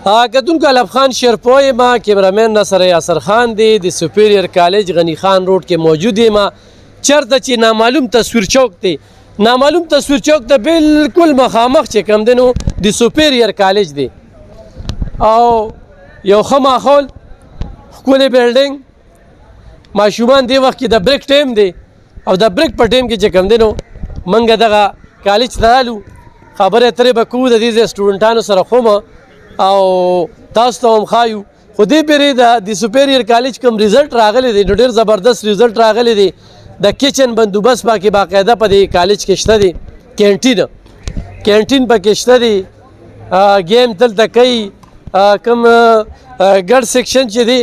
کتونکو الف خان شیرپوی ما کیمرامین ناصر یاسر خان دی د سپرئیر کالج غنی خان روډ کې موجود یم چرته چې نامعلوم تصویر چوک دی نامعلوم تصویر چوک ته بالکل مخامخ چې کم دی نو د سپرئیر کالج دی او یو ښه ماحول ښکلی بلډینګ ماشومان دی وخت کې د بریک ټایم دی او د بریک په ټایم کې چې کم دی نو موږ دغه کالج ته رالو خبرې اترې به کوو د دې سټوډنټانو سره خو او تاسو ته هم ښایو خو دې پېرې د سپرئیر کالج کوم ریزلټ راغلی دی نو ډېر زبردست ریزلټ راغلی دی د کچن بندوبست پکې باقاعده په دې کالج کې شته دی کینټین پکې شته دی گیم دلته کوي کوم ګډ سیکشن چې دی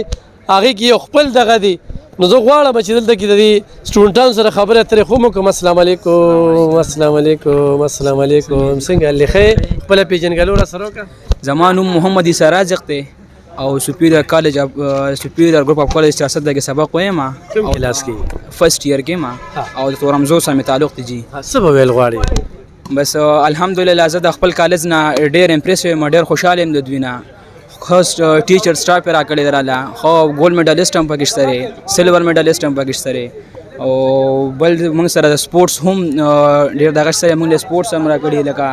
هغې کې یو خپل دغه دی نو زه غواړم چې دلته کې د دې سټوډنټانو سره خبرې اترې خو مو کوم السلام علیکم السلام علیکم السلام علیکم څنګه هلې ښه خپله پېژنګلو را سره وکړه زما نوم محمد عیسی رازق دی او سپرئیر کالج سپرئیر ګروپ اف کالج چارسدہ کې سبق وایم کوم کلاس کې فرست ایئر کې ما او د تورمزو سره مې تعلق دی جی څه به ویل غواړې بس الحمدلله زه د خپل کالج نه ډېر امپریس یم ډېر خوشحاله یم د دوی نه خاص ټیچر سټاف یې راکړی دی راله خو ګولډ میډالیسټ هم پکې شته دی سلور میډالیسټ هم پکې شته دی او بل موږ سره د سپورټس هم ډېر دغه شته موږ له سپورټس هم راکړي لکه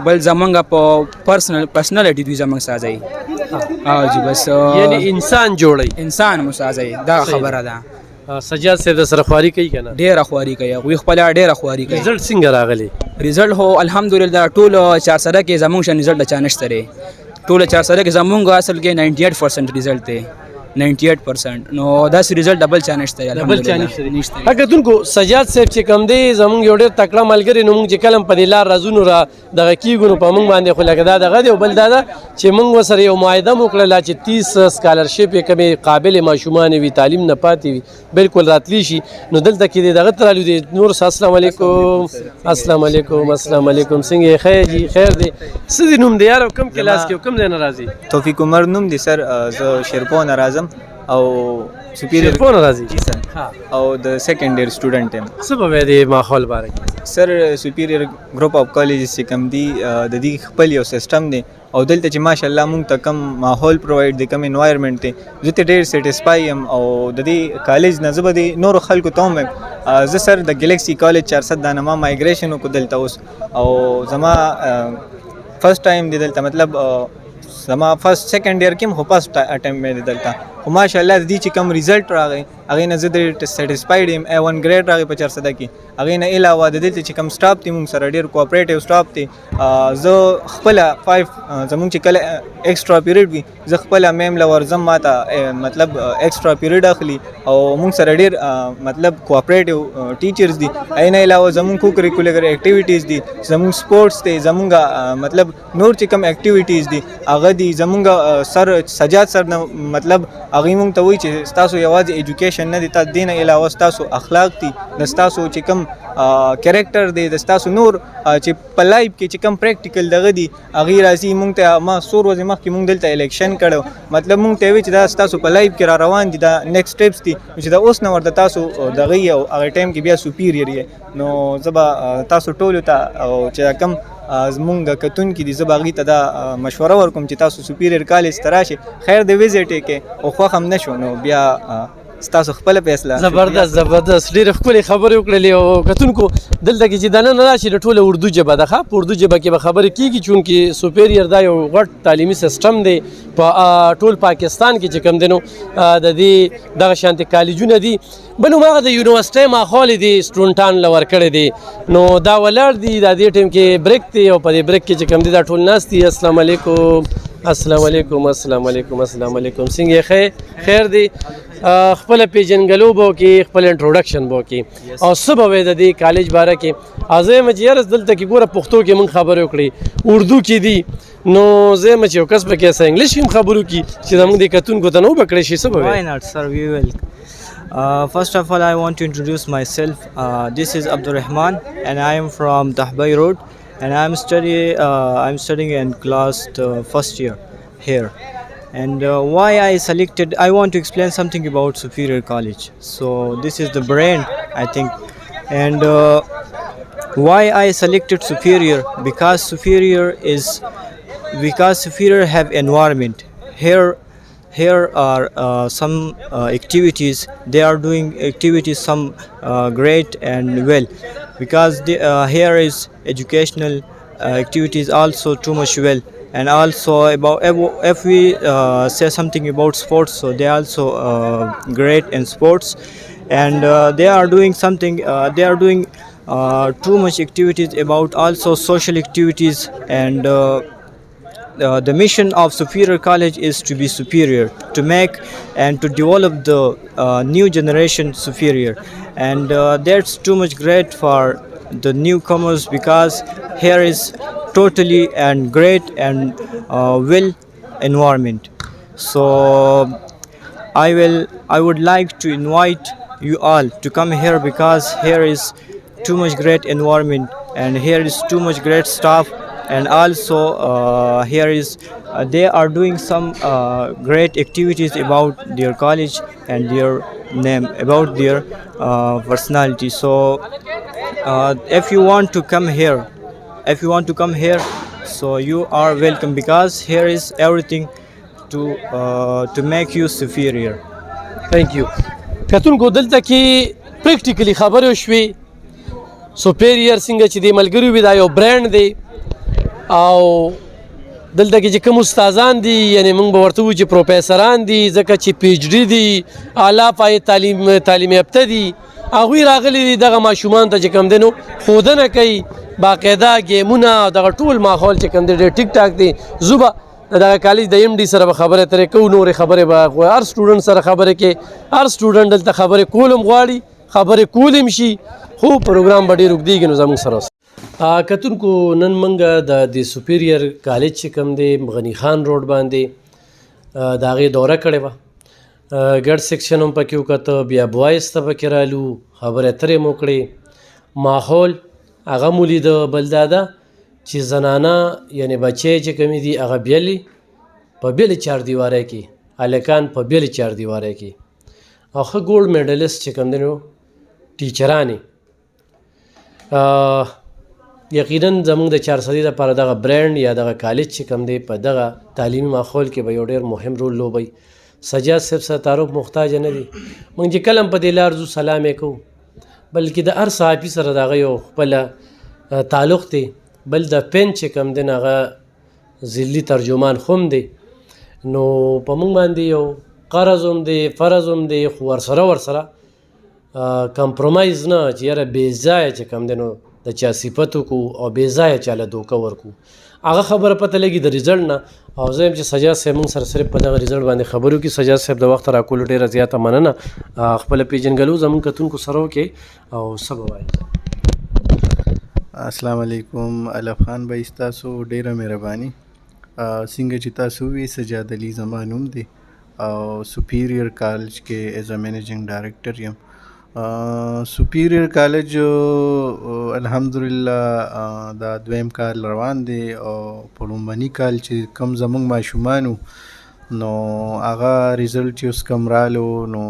بل زمونږ په پرسنالټي دوی زمونږ سازوي جی بس یعنی انسان جوړوي انسان مو سازوي دا خبره ده سجاد صاحب د سره خواري کوي که نه ډېره خواري کوي هغوی خپله ډېره خواري کوي ریزلټ څنګه راغلی ریزلټ هو الحمدلله ټول چارسدہ کې زمونږ شان ریزلټ د چا نشته دی ټول چارسدہ کې زمونږ اصل کې 98% ریزلټ دی 98% نو داسې ریزلټ ډبل چا نشته نشته کتونکو سجاد صاحب چې کم دی زمونږ یو ډېر تکړه ملګری نو موږ چې کله په دې لار رازو را دغه کېږو نو په موږ باندې خو لکه دا دغه دی او بل دا ده چې موږ ورسره یو معاهده مو وکړله چې 30 سکالرشپ یې کومې قابلې ماشومان وي تعلیم نه پاتې وي بالکل راتلی شي نو دلته کې دی دغه ته رالو دی نور السلام علیکم السلام علیکم السلام علیکم څنګه یې خیر جي خیر دی څه دی نوم دی یار کوم کلاس کې کوم ځای نه راځي توفیق عمر نوم دی سر زه شیرپو نه راځم او سپرئیر فون راځي جی سر او د سیکنډ ایئر سټوډنټ یم څه به وایې د ماحول باره کې سر سپرئیر ګروپ اف کالج چې کوم دی د دې خپل یو سیسټم دی او دلته چې ماشاءالله مونږ ته کم ماحول پرووایډ دی کم انوایرمنټ دی زه ته ډېر سیټسفای یم او د دې کالج نه زه به د نورو خلکو ته هم یم زه سر د ګلیکسي کالج چارسدہ نه ما مایګریشن وکړو دلته اوس او زما فرست ټایم دی دلته مطلب زما فرست سیکنډ ایئر کې هم خو فرست اټمپ مې دی دلته خو ماشاءالله د دې چې کوم ریزلټ راغی هغې نه زه ډېر سیټسفاید یم A1 ګریډ راغی په چارسدہ کې هغې نه علاوه د دلته چې کوم سټاف دی موږ سره ډېر کوآپریټیو سټاف دی زه خپله 5 زموږ چې کله ایکسټرا پیریډ وي زه خپله میم له ورځم ما ته مطلب ایکسټرا پیریډ اخلي او موږ سره ډېر مطلب کوآپریټیو ټیچرز دي هغې نه علاوه زموږ کو کریکولر اکټیویټیز دي زموږ سپورټس دی زموږ مطلب نور چې کوم اکټیویټیز دي هغه دي زموږ سر سجاد سر نه مطلب هغوی مونږ ته وایي چې ستاسو یوازې ایجوکیشن نه دی تا دې نه علاوه ستاسو اخلاق دي د ستاسو چې کوم کریکټر دی د ستاسو نور چې په لایف کې چې کوم پریکټیکل دغه دي هغې راځي مونږ ته ما څو ورځې مخکې مونږ دلته الیکشن کړی مطلب مونږ ته وایي چې دا ستاسو په لایف کې را روان دي دا نیکسټ سټیپس دي چې دا اوس نه ورته تاسو دغه یي او هغه ټایم کې بیا سپیریر یې نو زه به تاسو ټولو ته او چې کوم زمونږ کتونکي دي زه به هغوی ته دا مشوره ورکوم چې تاسو سپیریر کالج ته راشئ خیر د ویزټ یې کې او خوښ هم نه شو نو بیا ستاسو خپله فیصله زبردست ډېرې ښکلې خبرې وکړلې او کتونکو دلته کې چې دننه راشي د ټوله اردو ژبه ده ښه په اردو ژبه کې به خبرې کېږي چونکې سپرئیر دا یو غټ تعلیمي سیسټم دی په ټول پاکستان کې چې کوم دی نو د دې دغه شانتې کالجونه دي بل هماغه د یونیورسټۍ ماحول دی سټوډنټان له ورکړی دی نو دا ولاړ دي دا دې ټایم کې بریک دی او په دې بریک کې چې کوم دی دا ټول ناست دي السلام علیکم السلام علیکم السلام علیکم السلام علیکم څنګه یې خیر دی خپله پېژنګلو به وکړي خپل انټروډکشن به وکړي او څه به وایې د دې کالج باره کې او زه یم چې یاره دلته کې ګوره پښتو کې مونږ خبرې وکړې اردو کې دي نو زه یم چې یو کس پکې څه انګلیش کې هم خبرې وکړي چې زموږ د کتونکو ته نه وبکړی شي څه به وایې Why not, sir? We will. First of all, I want to introduce myself. This is Abdurrahman, and I am from Dahbai Road, and I'm studying in class first year here. And why I want to explain something about Sper'eir College. So this is the brand, I think, and why I selected Sper'eir, because Sper'eir is because Superior have environment. Here are some activities. They are doing activities some great and well, because here is educational activities also too much well, and also about if we say something about sports, so they are also great in sports, and they are doing something. They are doing too much activities about also social activities, and the mission of Superior College is to be superior, to make and to develop the new generation superior, and that's too much great for the newcomers, because here is totally and great and well environment. So I would like to invite you all to come here, because here is too much great environment, and here is too much great staff, and also here is they are doing some great activities about their college and their name, about their personality. So if you want to come here, so you are welcome, because here is everything to make you superior. Thank you. کتونکو دلته کې پریکټیکلی خبرې وشوې. سپیریر څنګه چې د ملګرو وي دا یو برانډ دی، او دلته کې چې کوم استادان دي یعنی موږ به ورته وایو چې پروفیسران دي، ځکه چې پی ایچ ډي دي، اعلی پایې تعلیم یافته دي، هغوی راغلي دي دغه ماشومانو ته چې کوم دی نو ښودنه کوي، باقاعده ګیمونه دغه ټول ماحول چې کوم دی ډېر ټیک ټاک دی. زه به دغه کالج د ایم ډي سره به خبرې اترې کوو، نورې خبرې به هر سټوډنټ سره خبرې کوي، هر سټوډنټ دلته خبرې کول هم غواړي، خبرې کول هم شي، خو پروګرام به ډېر اوږدېږي نو زموږ سره اوسئ. کتونکو نن موږ د سپیریر کالج چې کوم دی غني خان روډ باندې د هغې دوره کړې وه. ګډ سیکشن هم پکې وکته، بیا بوایز ته پکې رالو، خبرې اترې مو کړې، ماحول هغه مو لیده. بل دا ده چې زنانه یعنې بچی چې کومې دي هغه بیلې په بیلې چاردیوارۍ کې، هلکان په بیلې چاردیوارۍ کې، او ښه ګولډ میډلیسټ چې کوم دی نو ټیچرانې. یقینا زموږ د چارسدې لپاره دغه برانډ یا دغه کالج چې کوم دی په دغه تعلیمي ماحول کې به یو ډېر مهم رول لوبوي. سجاد صاحب سره تعارف محتاج نه دي، موږ چې کله هم په دې لار ځو سلام یې کوو، بلکې د هر صحافي سره د هغه یو خپله تعلق دی. بل د پین چې کوم دی هغه ضلعي ترجمان خو هم دی، نو په موږ باندې یو قرض هم دی، فرض هم دی، خو ورسره کمپرومایز نه چې یاره بې ځایه چې کوم دی نو د چا صفت وکړو او بې ځایه چاله دوکه ورکړو. هغه خبره پته لګي د ریزلټ نه. او زه یم چې سجاد صاحب موږ سره صرف په دغه ریزلټ باندې خبرې وکړي. سجاد صاحب د وخت راکولو ډېره زیاته مننه. خپله پیژنګلو زموږ کتونکو سره وکړئ او څه به وایي. السلام علیکم. الف خان بھائی ستاسو ډیره مهرباني. څنګه چې تاسو وی سجاد علي زما نوم دی او سپیریر کالج کې ایز ا منیجنګ ډایرکټر یم. سپیریر کالج الحمدلله دا دویم کال روان دی او په لومبني کال چې کم زموږ ماشومانو نو هغه ریزلټ چې اوس کم رالو نو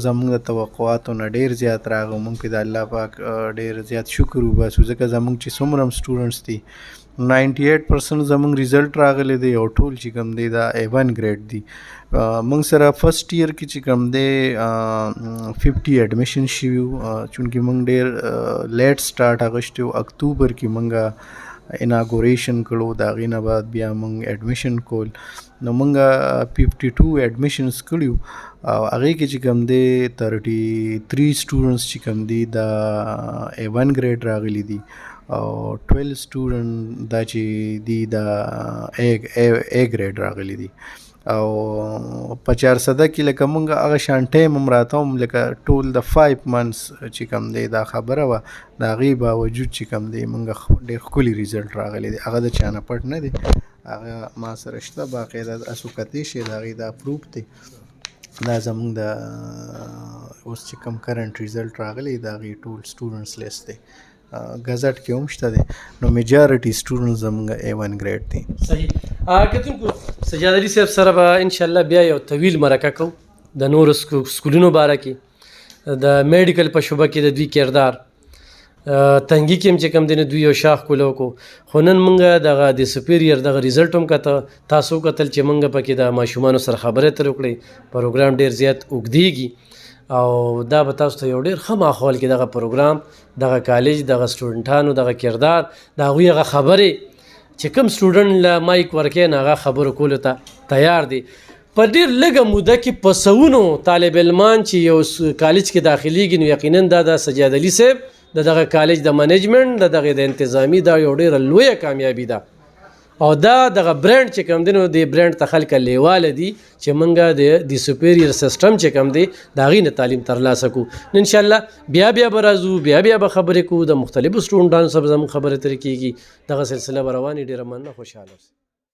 زموږ د توقعاتو نه ډېر زیات راغی. موږ پې د الله پاک ډېر زیات شکر وباسو، ځکه زموږ چې څومره هم سټوډنټس دي 98% زموږ ریزلټ راغلی دی او ټول چې کوم دی دا A1 ګریډ دی. موږ سره فرسټ ایئر کې چې کوم دی 50 ایډمیشن شوي وو، چونکې موږ ډېر لیټ سټارټ اخیستی وو. اکتوبر کې موږ اناګوریشن کړو، د هغې نه بعد بیا موږ ایډمیشن کول. نو موږ 52 ایډمیشنز کړي وو او هغې کې چې کوم دی 33 سټوډنټس چې کوم دی دا A1 ګریډ راغلی دي او 12 سټوډنټ دا چې دی دا A ګریډ راغلی دي. او په چارسدہ کې لکه مونږ هغه شان ټایم هم راته هم لکه ټول د 5 منثس چې کوم دی دا خبره وه، د هغې باوجود چې کوم دی مونږ ډېر ښکلي ریزلټ راغلی دی. هغه د چا نه پټ نه دی، هغه ما سره شته، باقاعده تاسو کتلی شئ، د هغې دا پروف دی. دا زمونږ د اوس چې کوم کرنټ ریزلټ راغلی د هغې ټول سټوډنټس لیست دی، غزټ کې هم شته دی. نو میجارټي سټوډنټ زموږ A1 ګریډ دی. صحیح. کتونکو سجاد علي صاحب سره به انشاءالله بیا یو طویل مرکه کوو د نورو سکولونو باره کې، د میډیکل په شعبه کې د دوی کردار، تنګي کې هم چې کوم دی نه دوی یو شاخ کولو کو خو نن موږ دغه د سپرئیر دغه ریزلټ هم کته تاسو کتل چې موږ پکې د ماشومانو سره خبرې ترې وکړې پروګرام ډېر زیات اوږدیږي او دا به تاسو ته یو ډېر ښه ماحول کې دغه پروګرام دغه کالج دغه سټوډنټانو دغه کردار د هغوی هغه خبرې چې کوم سټوډنټ له مایک ورکوي نه هغه خبرو کولو ته تیار دی په ډېر لږه موده کې په سوونو طالب علمان چې یو کالج کې داخليږي نو یقینا دا د سجاد علي صاحب دغه کالج د منیجمنت دغه د انتظامی دا یو ډېره لویه کامیابي ده او دا دغه برانډ چې کوم دی نو د برانډ ته خلک لیواله دي چې موږ د سپرئیر سیسټم چې کوم دی د هغې نه تعلیم ترلاسه کړو نو انشاءالله بیا به راځو بیا به خبرې کوو د مختلفو سټوډنټانو سره زموږ خبرې ترې کېږي دغه سلسله به روانې ډېره مننه خوشحاله اوسئ